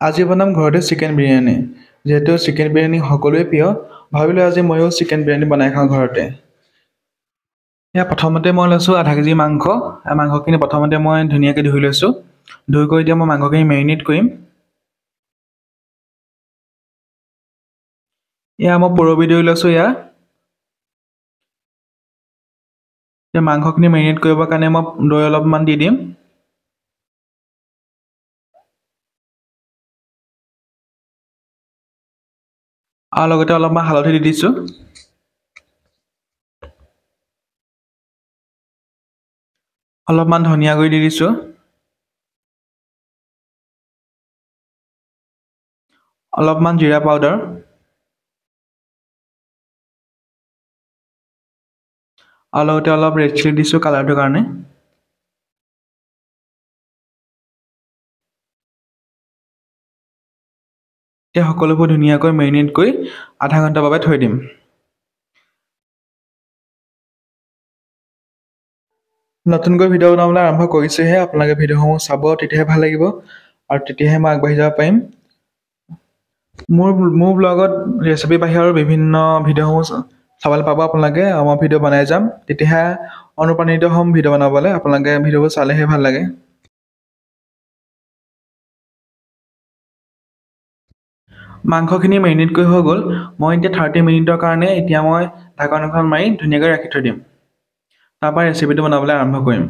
আজি বনাম ঘৰতে চিকেন বিৰিয়ানী। যিহেতু চিকেন বিৰিয়ানী সকলোৱে প্ৰিয়, ভাবিলোঁ আজি ময়ো চিকেন বিৰিয়ানী বনাই খাওঁ ঘৰতে। এয়া প্ৰথমতে মই লৈছোঁ আধা কেজি মাংস। মাংসখিনি প্ৰথমতে মই ধুনীয়াকৈ ধুই লৈছোঁ। ধুই কৰি এতিয়া মই মাংসখিনি মেৰিনেট কৰিম। এয়া মই পুৰবি দৈ লৈছোঁ এয়া। এতিয়া মাংসখিনি মেৰিনেট কৰিবৰ কাৰণে মই দৈ অলপমান দি দিম। আৰু লগতে অলপমান হালধি দি দিছোঁ। অলপমান ধনিয়া গুড়ি দি দিছোঁ। অলপমান জিৰা পাউডাৰ। আৰু লগতে অলপ ৰেড চিলি দিছোঁ কালাৰটোৰ কাৰণে। এতিয়া সকলোবোৰ ধুনীয়াকৈ মেৰিনেট কৰি আধা ঘণ্টাৰ বাবে থৈ দিম। নতুনকৈ ভিডিঅ' বনাবলৈ আৰম্ভ কৰিছোঁহে, আপোনালোকে ভিডিঅ'সমূহ চাব, তেতিয়াহে ভাল লাগিব আৰু তেতিয়াহে মই আগবাঢ়ি যাব পাৰিম। মোৰ ব্লগত ৰেচিপি বাহিৰৰ বিভিন্ন ভিডিঅ'সমূহ চাবলৈ পাব আপোনালোকে। মই ভিডিঅ' বনাই যাম, তেতিয়াহে অনুপ্ৰাণিত হ'ম ভিডিঅ' বনাবলৈ। আপোনালোকে ভিডিঅ'বোৰ চালেহে ভাল লাগে। মাংসখিনি মেৰিনেট কৰি হৈ গ'ল। মই এতিয়া 30 মিনিটৰ কাৰণে এতিয়া মই ঢাকন এখন মাৰি ধুনীয়াকৈ ৰাখি থৈ দিম। তাৰপৰা ৰেচিপিটো বনাবলৈ আৰম্ভ কৰিম।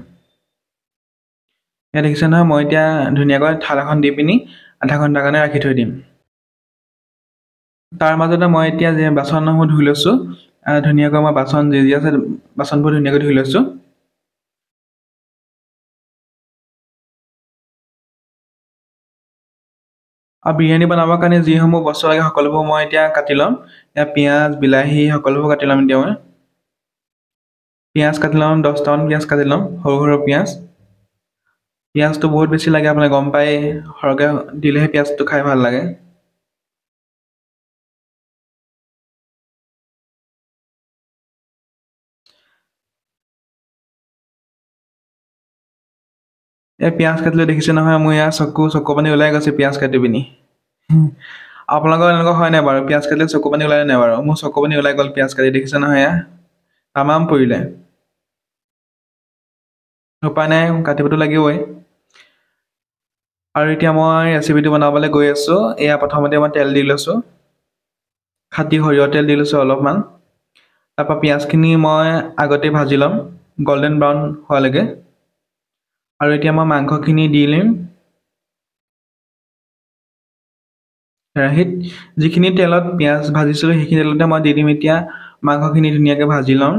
ইয়াত দেখিছে নহয়, মই এতিয়া ধুনীয়াকৈ থাল এখন দি পিনি আধা ঘণ্টাৰ কাৰণে ৰাখি থৈ দিম। তাৰ মাজতে মই এতিয়া বাচনসমূহ ধুই লৈছোঁ। ধুনীয়াকৈ মই বাচন যি আছে বাচনবোৰ ধুনীয়াকৈ ধুই লৈছোঁ। আৰু বিৰিয়ানী বনাবৰ কাৰণে যিসমূহ বস্তু লাগে সকলোবোৰ মই এতিয়া কাটি ল'ম। এতিয়া পিঁয়াজ, বিলাহী সকলোবোৰ কাটি ল'ম এতিয়া মই। পিঁয়াজ কাটি ল'ম, 10টামান পিঁয়াজ কাটি ল'ম, সৰু সৰু পিঁয়াজ। পিঁয়াজটো বহুত বেছি লাগে, আপুনি গম পায়, সৰহকৈ দিলেহে পিঁয়াজটো খাই ভাল লাগে। এই পিঁয়াজ কাটিলে দেখিছে নহয়, মোৰ ইয়াৰ চকু পানী ওলাই গৈছে পিঁয়াজ কাটি পিনি। আপোনালোকৰ এনেকুৱা হয় নাই বাৰু? পিঁয়াজ কাটিলে চকু পানী ওলাই নাই বাৰু? মোৰ চকু পানী ওলাই গ'ল পিঁয়াজ কাটি, দেখিছে নহয় এয়া। তামাম পৰিলে। উপায় নাই, কাটিবতো লাগিবই। আৰু এতিয়া মই ৰেচিপিটো বনাবলৈ গৈ আছোঁ। এয়া প্ৰথমতে মই তেল দি লৈছোঁ। খাটি সৰিয়হ তেল দি লৈছোঁ অলপমান। তাৰপৰা পিঁয়াজখিনি মই আগতে ভাজি ল'ম, গল্ডেন ব্ৰাউন হোৱালৈকে। আৰু এতিয়া মই মাংসখিনি দি দিম। কেৰাহীত যিখিনি তেলত পিঁয়াজ ভাজিছিলোঁ, সেইখিনি তেলতে মই দি দিম এতিয়া মাংসখিনি ধুনীয়াকৈ ভাজি ল'ম।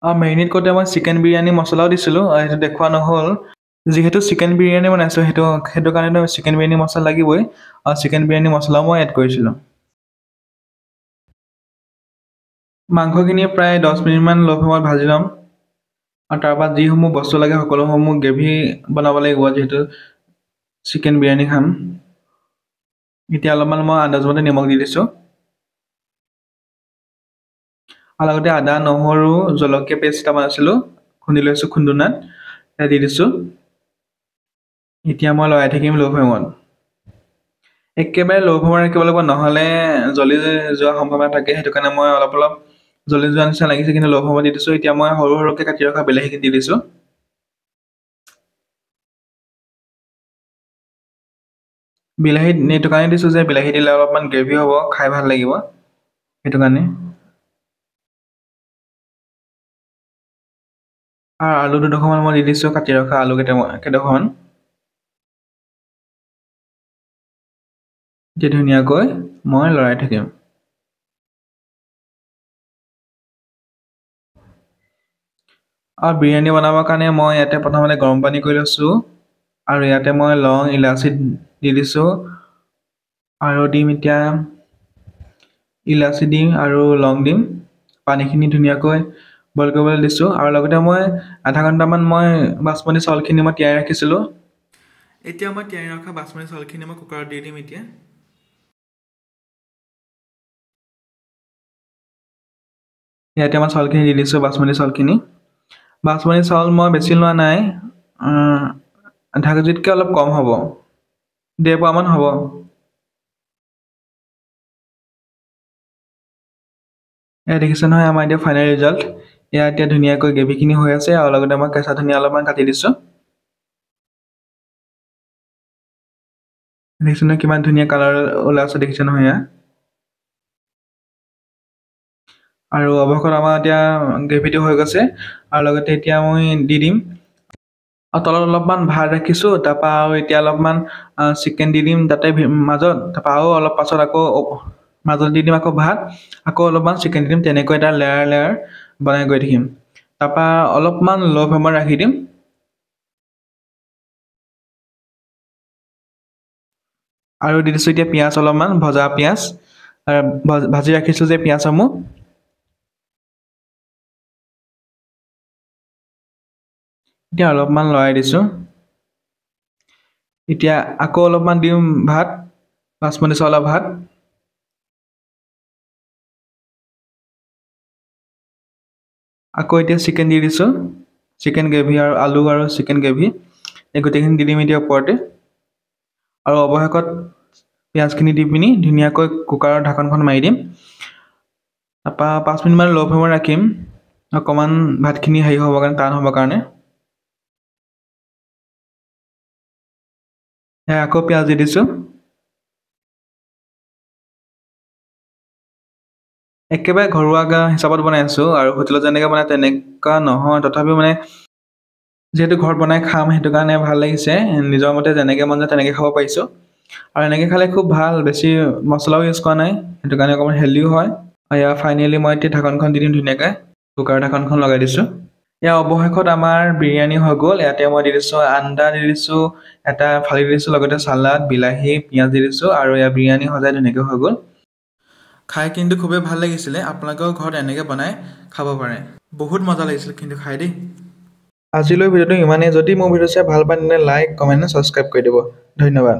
মেৰিনেট কৰোঁতে মই চিকেন বিৰিয়ানী মছলাও দিছিলোঁ, সেইটো দেখুওৱা নহ'ল। যিহেতু চিকেন বিৰিয়ানী বনাইছোঁ, সেইটো কাৰণেতো চিকেন বিৰিয়ানী মছলা লাগিবই। আৰু চিকেন বিৰিয়ানী মছলাও মই এড কৰিছিলোঁ। মাংসখিনি প্ৰায় 10 মিনিটমান ল' ফ্লেমত ভাজি ল'ম। আৰু তাৰপৰা যিসমূহ বস্তু লাগে সকলোসমূহ গ্ৰেভি বনাব লাগিব, যিহেতু চিকেন বিৰিয়ানী খাম। এতিয়া অলপমান মই আন্দাজমতে নিমখ দি দিছোঁ। আৰু লগতে আদা, নহৰু, জলকীয়া পেষ্ট এটা বনাইছিলোঁ, খুন্দি লৈছোঁ খুন্দুনাত, সেয়া দি দিছোঁ। এতিয়া মই লৰাই থাকিম ল' ফ্লেমত। একেবাৰে ল' ফ্লেমত ৰাখিব লাগিব, নহ'লে জ্বলি যোৱাৰ সম্ভাৱনা থাকে। সেইটো কাৰণে মই অলপ জ্বলি যোৱাৰ নিচিনা লাগিছে, কিন্তু ল' ফ্লেমত দি দিছোঁ। এতিয়া মই সৰু সৰুকৈ কাটি ৰখা বিলাহীখিনি দি দিছোঁ। বিলাহী এইটো কাৰণে দিছোঁ যে বিলাহী দিলে অলপমান গ্ৰেভি হ'ব, খাই ভাল লাগিব, সেইটো কাৰণে। আৰু আলু দুডোখৰমান মই দি দিছোঁ, কাটি ৰখা আলু কেইডোখৰমান। এতিয়া ধুনীয়াকৈ মই লৰাই থাকিম। আৰু বিৰিয়ানী বনাবৰ কাৰণে মই ইয়াতে প্ৰথমতে গৰম পানী কৰি লৈছোঁ। আৰু ইয়াতে মই লং, ইলাচি দি দিছোঁ। আৰু দিম এতিয়া ইলাচি দিম আৰু লং দিম। পানীখিনি ধুনীয়াকৈ বইল কৰিবলৈ দিছোঁ। আৰু লগতে মই আধা ঘণ্টামান বাচমতি চাউলখিনি মই তিয়াই ৰাখিছিলোঁ। এতিয়া মই তিয়াই ৰখা বাচমতি চাউলখিনি মই কুকাৰত দি দিম এতিয়া। ইয়াতে মই চাউলখিনি দি দিছোঁ, বাচমতি চাউলখিনি। বাচমতি চাউল মই বেছি লোৱা নাই, আধা কেজিতকৈ অলপ কম হ'ব, 1.5 পোৱামান হ'ব। এয়া দেখিছে নহয় আমাৰ এতিয়া ফাইনেল ৰিজাল্ট। এয়া এতিয়া ধুনীয়াকৈ গ্ৰেভিখিনি হৈ আছে আৰু লগতে মই কেঁচা ধনিয়া অলপমান কাটি দিছোঁ। দেখিছে নহয় কিমান ধুনীয়া কালাৰ ওলাইছে, দেখিছে নহয় এয়া। আৰু অৱশেষত আমাৰ এতিয়া গ্ৰেভিটো হৈ গৈছে আৰু লগতে এতিয়া মই দি দিম। আৰু তলত অলপমান ভাত ৰাখিছোঁ, তাৰপৰা আৰু এতিয়া অলপমান চিকেন দি দিম তাতে মাজত, তাৰপৰা আৰু অলপ পাছত আকৌ মাজত দি দিম আকৌ ভাত, আকৌ অলপমান চিকেন দি দিম, তেনেকৈ এটা লেয়াৰ বনাই গৈ থাকিম। তাৰপৰা অলপমান ল' ফ্লেমত ৰাখি দিম। আৰু দি দিছোঁ এতিয়া পিঁয়াজ অলপমান, ভজা পিঁয়াজ, ভাজি ৰাখিছোঁ যে পিঁয়াজসমূহ। এতিয়া অলপমান লৰাই দিছোঁ। এতিয়া আকৌ অলপমান দিম ভাত, বাচমতি চাউলৰ ভাত। আকৌ এতিয়া চিকেন দি দিছোঁ, চিকেন গ্ৰেভি আৰু আলু আৰু চিকেন গ্ৰেভি, এই গোটেইখিনি দি দিম এতিয়া ওপৰতে। আৰু অৱশেষত পিঁয়াজখিনি দি পিনি ধুনীয়াকৈ কুকাৰৰ ঢাকনখন মাৰি দিম। তাৰপৰা 5 মিনিটমান ল' ফ্লেমত ৰাখিম, অকণমান ভাতখিনি হেৰি হ'বৰ কাৰণে, টান হ'বৰ কাৰণে। আকৌ পিঁয়াজ দি দিছোঁ। একেবাৰে ঘৰুৱা হিচাপত বনাই আছোঁ, আৰু হোটেলত যেনেকৈ বনাই তেনেকুৱা নহয়, তথাপিও মানে যিহেতু ঘৰত বনাই খাম সেইটো কাৰণে ভাল লাগিছে, নিজৰ মতে যেনেকৈ মন যায় তেনেকৈ খাব পাৰিছোঁ। আৰু এনেকৈ খালে খুব ভাল, বেছি মছলাও ইউজ কৰা নাই, সেইটো কাৰণে অকণমান হেল্ডিও হয়। এয়া ফাইনেলি মই এতিয়া ঢাকনখন দি দিম ধুনীয়াকৈ, কুকাৰৰ ঢাকনখন লগাই দিছোঁ। এয়া অৱশেষত আমাৰ বিৰিয়ানী হৈ গ'ল। ইয়াতে মই দি দিছোঁ আন্দা, দি দিছোঁ এটা ফালি দিছোঁ, লগতে চালাড, বিলাহী, পিঁয়াজ দি দিছোঁ, আৰু এয়া বিৰিয়ানী সজাই ধুনীয়াকৈ হৈ গ'ল। খাই কিন্তু খুবেই ভাল লাগিছিলে, আপোনালোকেও ঘৰত এনেকৈ বনাই খাব পাৰে, বহুত মজা লাগিছিল কিন্তু খাই দেই। আজিলৈ ভিডিঅ'টো ইমানেই। যদি মোৰ ভিডিঅ' চাই ভাল পায় তেন্তে লাইক, কমেণ্ট, ছাবস্ক্ৰাইব কৰি দিব। ধন্যবাদ।